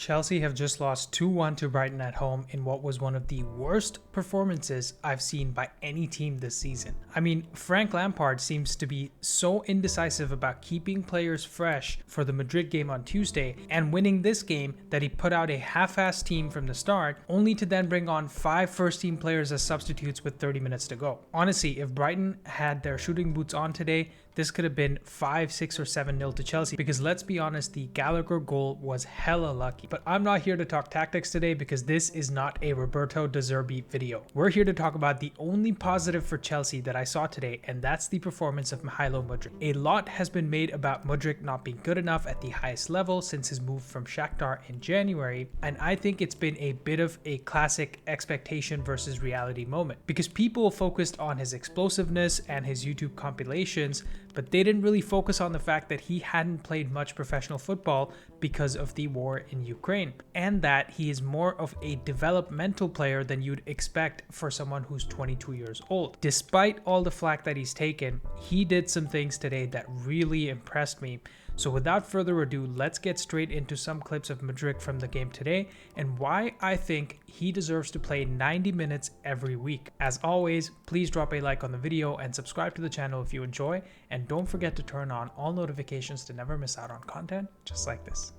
Chelsea have just lost 2-1 to Brighton at home in what was one of the worst performances I've seen by any team this season. I mean, Frank Lampard seems to be so indecisive about keeping players fresh for the Madrid game on Tuesday and winning this game that he put out a half-assed team from the start, only to then bring on 5 first-team players as substitutes with 30 minutes to go. Honestly, if Brighton had their shooting boots on today, this could have been 5, 6, or 7-0 to Chelsea, because let's be honest, the Gallagher goal was hella lucky. But I'm not here to talk tactics today because this is not a Roberto De Zerbi video. We're here to talk about the only positive for Chelsea that I saw today, and that's the performance of Mykhailo Mudryk. A lot has been made about Mudryk not being good enough at the highest level since his move from Shakhtar in January, and I think it's been a bit of a classic expectation versus reality moment, because people focused on his explosiveness and his YouTube compilations, but they didn't really focus on the fact that he hadn't played much professional football because of the war in Ukraine, and that he is more of a developmental player than you'd expect for someone who's 22 years old. Despite all the flack that he's taken, he did some things today that really impressed me. So without further ado, let's get straight into some clips of Mudryk from the game today and why I think he deserves to play 90 minutes every week. As always, please drop a like on the video and subscribe to the channel if you enjoy, and don't forget to turn on all notifications to never miss out on content just like this.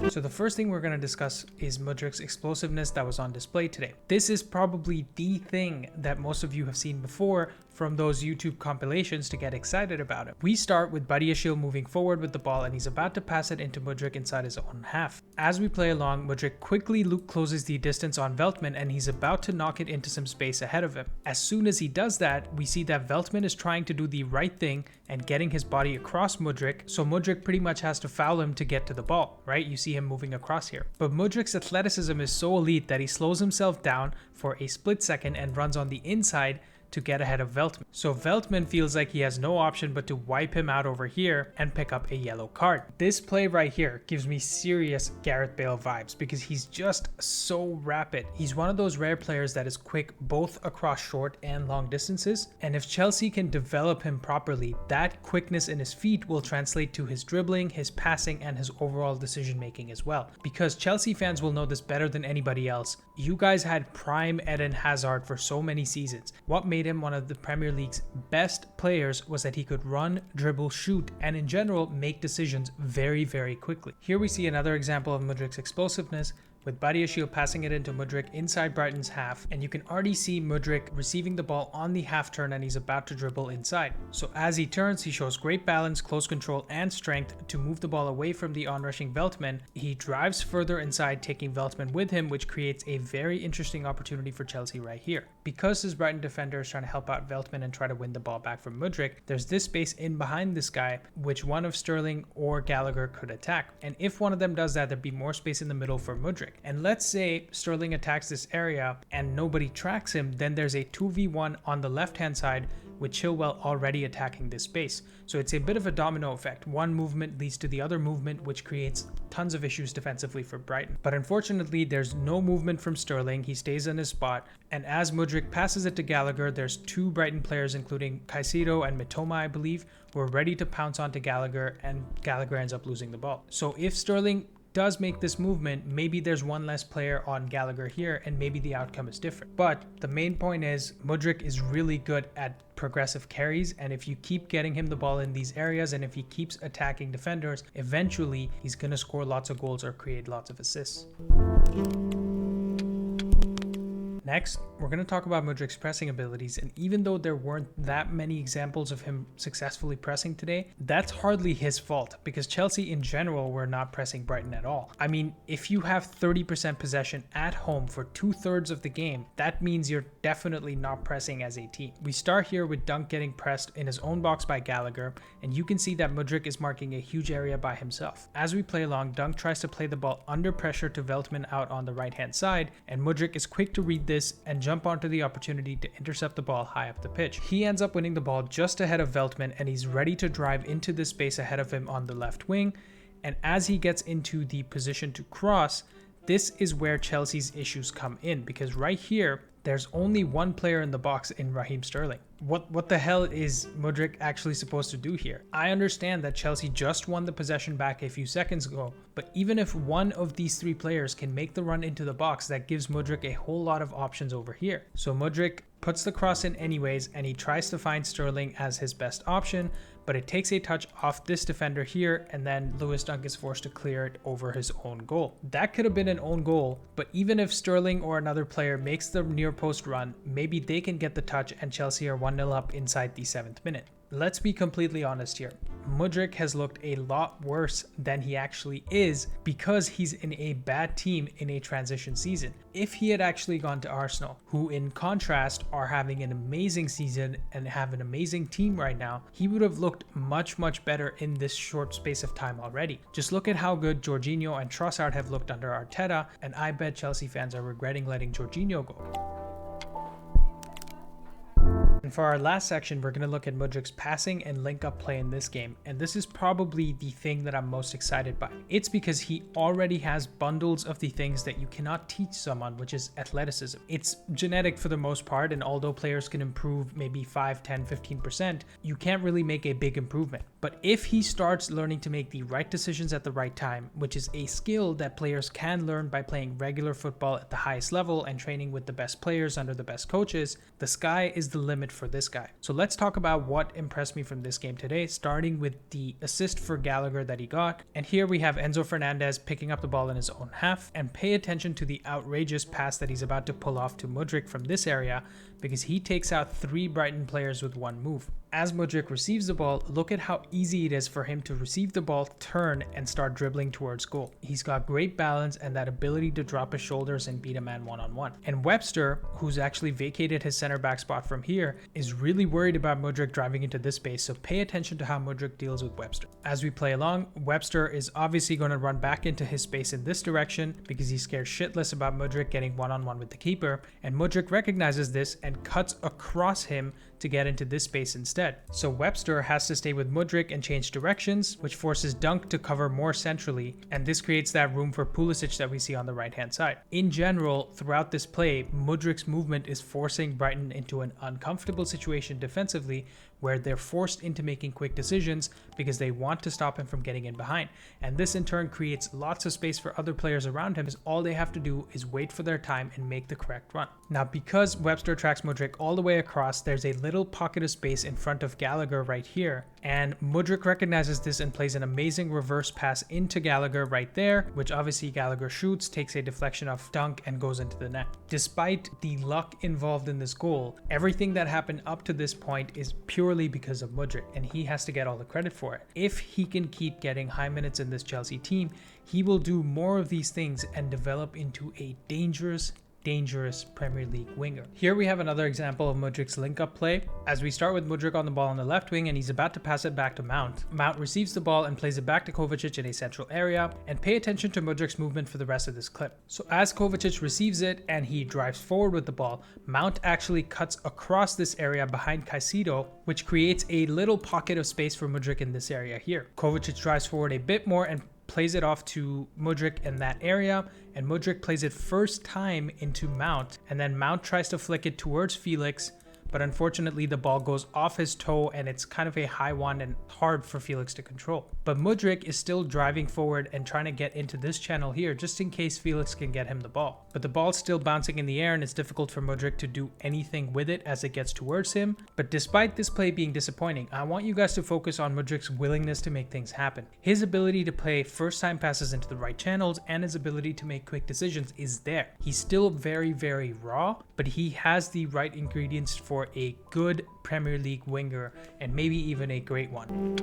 So the first thing we're going to discuss is Mudryk's explosiveness that was on display today. This is probably the thing that most of you have seen before from those YouTube compilations to get excited about it. We start with Badiashile moving forward with the ball, and he's about to pass it into Mudryk inside his own half. As we play along, Mudryk quickly closes the distance on Veltman, and he's about to knock it into some space ahead of him. As soon as he does that, we see that Veltman is trying to do the right thing and getting his body across Mudryk, so Mudryk pretty much has to foul him to get to the ball, right? You see him moving across here. But Mudryk's athleticism is so elite that he slows himself down for a split second and runs on the inside to get ahead of Veltman. So Veltman feels like he has no option but to wipe him out over here and pick up a yellow card. This play right here gives me serious Gareth Bale vibes because he's just so rapid. He's one of those rare players that is quick both across short and long distances, and if Chelsea can develop him properly, that quickness in his feet will translate to his dribbling, his passing, and his overall decision making as well. Because Chelsea fans will know this better than anybody else, you guys had prime Eden Hazard for so many seasons. What made him one of the Premier League's best players was that he could run, dribble, shoot, and in general make decisions very, very quickly. Here we see another example of Mudryk's explosiveness, with Badiashile passing it into Mudryk inside Brighton's half, and you can already see Mudryk receiving the ball on the half turn and he's about to dribble inside. So as he turns, he shows great balance, close control, and strength to move the ball away from the onrushing Veltman. He drives further inside, taking Veltman with him, which creates a very interesting opportunity for Chelsea right here. Because this Brighton defender is trying to help out Veltman and try to win the ball back from Mudryk, there's this space in behind this guy, which one of Sterling or Gallagher could attack. And if one of them does that, there'd be more space in the middle for Mudryk. And let's say Sterling attacks this area and nobody tracks him, then there's a 2v1 on the left hand side with Chilwell already attacking this space. So it's a bit of a domino effect. One movement leads to the other movement, which creates tons of issues defensively for Brighton. But unfortunately, there's no movement from Sterling. He stays in his spot. And as Mudryk passes it to Gallagher, there's 2 Brighton players, including Caicedo and Mitoma, I believe, who are ready to pounce onto Gallagher, and Gallagher ends up losing the ball. So if Sterling does make this movement, maybe there's one less player on Gallagher here and maybe the outcome is different. But the main point is Mudryk is really good at progressive carries, and if you keep getting him the ball in these areas and if he keeps attacking defenders, eventually he's going to score lots of goals or create lots of assists. Next, we're going to talk about Mudryk's pressing abilities, and even though there weren't that many examples of him successfully pressing today, that's hardly his fault because Chelsea in general were not pressing Brighton at all. I mean, if you have 30% possession at home for 2/3 of the game, that means you're definitely not pressing as a team. We start here with Dunk getting pressed in his own box by Gallagher, and you can see that Mudryk is marking a huge area by himself. As we play along, Dunk tries to play the ball under pressure to Veltman out on the right hand side, and Mudryk is quick to read this and jump onto the opportunity to intercept the ball high up the pitch. He ends up winning the ball just ahead of Veltman, and he's ready to drive into the space ahead of him on the left wing. And as he gets into the position to cross, this is where Chelsea's issues come in, because right here there's only one player in the box in Raheem Sterling. What the hell is Mudryk actually supposed to do here? I understand that Chelsea just won the possession back a few seconds ago, but even if one of these three players can make the run into the box, that gives Mudryk a whole lot of options over here. So Mudryk puts the cross in anyways, and he tries to find Sterling as his best option, but it takes a touch off this defender here, and then Lewis Dunk is forced to clear it over his own goal. That could have been an own goal, but even if Sterling or another player makes the near post run, maybe they can get the touch and Chelsea are 1-0 up inside the 7th minute. Let's be completely honest here. Mudryk has looked a lot worse than he actually is because he's in a bad team in a transition season. If he had actually gone to Arsenal, who in contrast are having an amazing season and have an amazing team right now, he would have looked much better in this short space of time already. Just look at how good Jorginho and Trossard have looked under Arteta, and I bet Chelsea fans are regretting letting Jorginho go. And for our last section, we're going to look at Mudryk's passing and link-up play in this game, and this is probably the thing that I'm most excited by. It's because he already has bundles of the things that you cannot teach someone, which is athleticism. It's genetic for the most part, and although players can improve maybe 5, 10, 15%, you can't really make a big improvement. But if he starts learning to make the right decisions at the right time, which is a skill that players can learn by playing regular football at the highest level and training with the best players under the best coaches, the sky is the limit for this guy. So let's talk about what impressed me from this game today, starting with the assist for Gallagher that he got. And here we have Enzo Fernandez picking up the ball in his own half, and pay attention to the outrageous pass that he's about to pull off to Mudryk from this area, because he takes out 3 Brighton players with one move. As Mudryk receives the ball, look at how easy it is for him to receive the ball, turn, and start dribbling towards goal. He's got great balance and that ability to drop his shoulders and beat a man one-on-one. And Webster, who's actually vacated his center back spot from here, is really worried about Mudryk driving into this space, so pay attention to how Mudryk deals with Webster. As we play along, Webster is obviously going to run back into his space in this direction because he's scared shitless about Mudryk getting one-on-one with the keeper, and Mudryk recognizes this and cuts across him to get into this space instead. So Webster has to stay with Mudryk and change directions, which forces Dunk to cover more centrally, and this creates that room for Pulisic that we see on the right hand side. In general, throughout this play, Mudryk's movement is forcing Brighton into an uncomfortable situation defensively, where they're forced into making quick decisions because they want to stop him from getting in behind. And this in turn creates lots of space for other players around him, as all they have to do is wait for their time and make the correct run. Now, because Webster tracks Mudryk all the way across, there's a little pocket of space in front of Gallagher right here, and Mudryk recognizes this and plays an amazing reverse pass into Gallagher right there, which obviously Gallagher shoots, takes a deflection off Dunk, and goes into the net. Despite the luck involved in this goal, everything that happened up to this point is purely because of Mudryk, and he has to get all the credit for it. If he can keep getting high minutes in this Chelsea team, he will do more of these things and develop into a dangerous Premier League winger. Here we have another example of Mudryk's link-up play, as we start with Mudryk on the ball on the left wing, and he's about to pass it back to Mount. Mount receives the ball and plays it back to Kovacic in a central area, and pay attention to Mudryk's movement for the rest of this clip. So as Kovacic receives it and he drives forward with the ball, Mount actually cuts across this area behind Caicedo, which creates a little pocket of space for Mudryk in this area here. Kovacic drives forward a bit more and plays it off to Mudryk in that area, and Mudryk plays it first time into Mount, and then Mount tries to flick it towards Felix, but unfortunately the ball goes off his toe and it's kind of a high one and hard for Felix to control. But Mudryk is still driving forward and trying to get into this channel here just in case Felix can get him the ball. But the ball's still bouncing in the air and it's difficult for Mudryk to do anything with it as it gets towards him. But despite this play being disappointing, I want you guys to focus on Mudryk's willingness to make things happen. His ability to play first time passes into the right channels and his ability to make quick decisions is there. He's still very raw, but he has the right ingredients for a good Premier League winger, and maybe even a great one.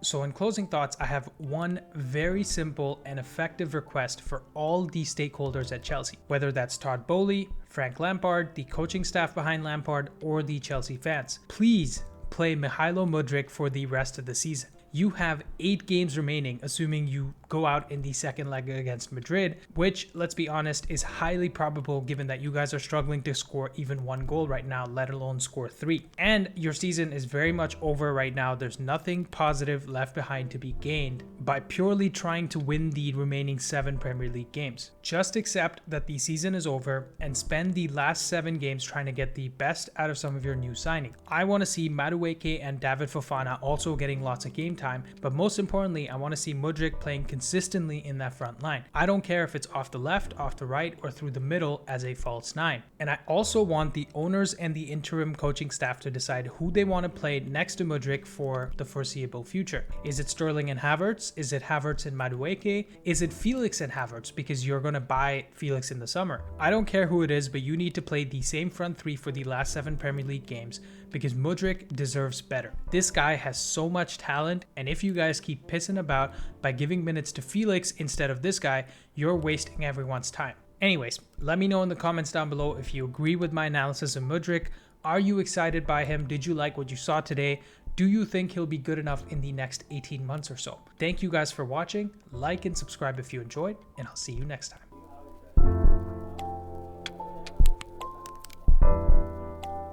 So in closing thoughts, I have one very simple and effective request for all the stakeholders at Chelsea, whether that's Todd Boehly, Frank Lampard, the coaching staff behind Lampard, or the Chelsea fans. Please play Mykhailo Mudryk for the rest of the season. You have 8 games remaining, assuming you go out in the second leg against Madrid, which, let's be honest, is highly probable given that you guys are struggling to score even 1 goal right now, let alone score 3. And your season is very much over right now. There's nothing positive left behind to be gained by purely trying to win the remaining 7 Premier League games. Just accept that the season is over and spend the last 7 games trying to get the best out of some of your new signings. I want to see Madueke and David Fofana also getting lots of game time, but most importantly, I want to see Mudryk playing consistently in that front line. I don't care if it's off the left, off the right, or through the middle as a false 9. And I also want the owners and the interim coaching staff to decide who they want to play next to Mudryk for the foreseeable future. Is it Sterling and Havertz? Is it Havertz and Madueke? Is it Felix and Havertz because you're going to buy Felix in the summer? I don't care who it is, but you need to play the same front 3 for the last 7 Premier League games because Mudryk deserves better. This guy has so much talent, and if you guys keep pissing about by giving minutes to Felix instead of this guy, you're wasting everyone's time. Anyways, let me know in the comments down below if you agree with my analysis of Mudryk. Are you excited by him? Did you like what you saw today? Do you think he'll be good enough in the next 18 months or so? Thank you guys for watching. Like and subscribe if you enjoyed, and I'll see you next time.